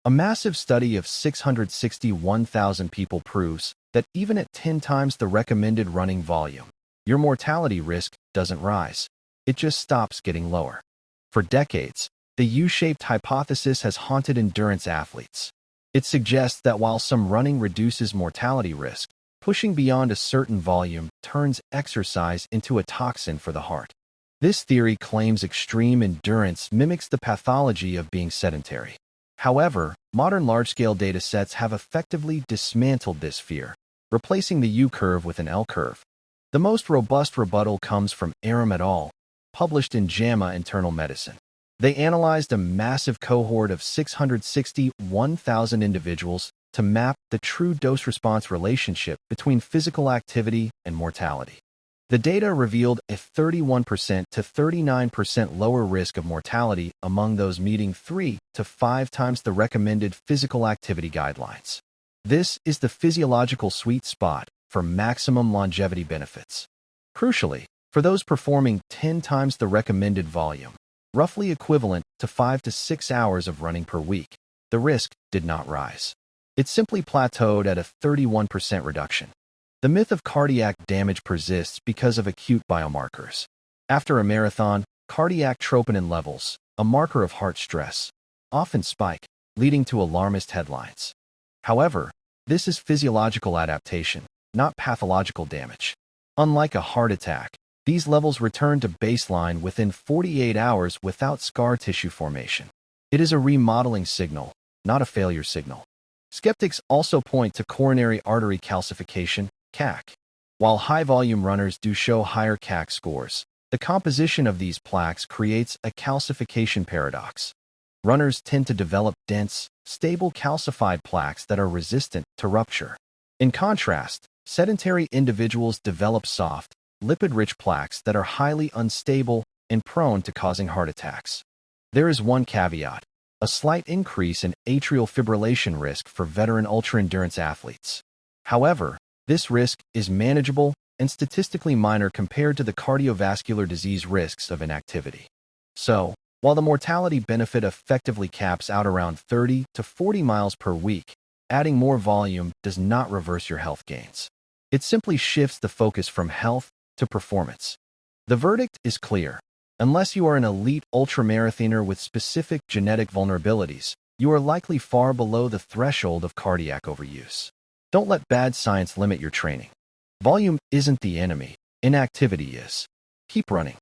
A massive study of 661,000 people proves that even at 10 times the recommended running volume, your mortality risk doesn't rise. It just stops getting lower. For decades, the U-shaped hypothesis has haunted endurance athletes. It suggests that while some running reduces mortality risk, pushing beyond a certain volume turns exercise into a toxin for the heart. This theory claims extreme endurance mimics the pathology of being sedentary. However, modern large-scale data sets have effectively dismantled this fear, replacing the U-curve with an L-curve. The most robust rebuttal comes from Aram et al., published in JAMA Internal Medicine. They analyzed a massive cohort of 661,000 individuals to map the true dose-response relationship between physical activity and mortality. The data revealed a 31% to 39% lower risk of mortality among those meeting 3 to 5 times the recommended physical activity guidelines. This is the physiological sweet spot for maximum longevity benefits. Crucially, for those performing 10 times the recommended volume, roughly equivalent to 5 to 6 hours of running per week, the risk did not rise. It simply plateaued at a 31% reduction. The myth of cardiac damage persists because of acute biomarkers. After a marathon, cardiac troponin levels, a marker of heart stress, often spike, leading to alarmist headlines. However, this is physiological adaptation, not pathological damage. Unlike a heart attack, these levels return to baseline within 48 hours without scar tissue formation. It is a remodeling signal, not a failure signal. Skeptics also point to coronary artery calcification, CAC. While high-volume runners do show higher CAC scores, the composition of these plaques creates a calcification paradox. Runners tend to develop dense, stable calcified plaques that are resistant to rupture. In contrast, sedentary individuals develop soft, lipid-rich plaques that are highly unstable and prone to causing heart attacks. There is one caveat: a slight increase in atrial fibrillation risk for veteran ultra-endurance athletes. However, this risk is manageable and statistically minor compared to the cardiovascular disease risks of inactivity. So, while the mortality benefit effectively caps out around 30 to 40 miles per week, adding more volume does not reverse your health gains. It simply shifts the focus from health to performance. The verdict is clear. Unless you are an elite ultramarathoner with specific genetic vulnerabilities, you are likely far below the threshold of cardiac overuse. Don't let bad science limit your training. Volume isn't the enemy, inactivity is. Keep running.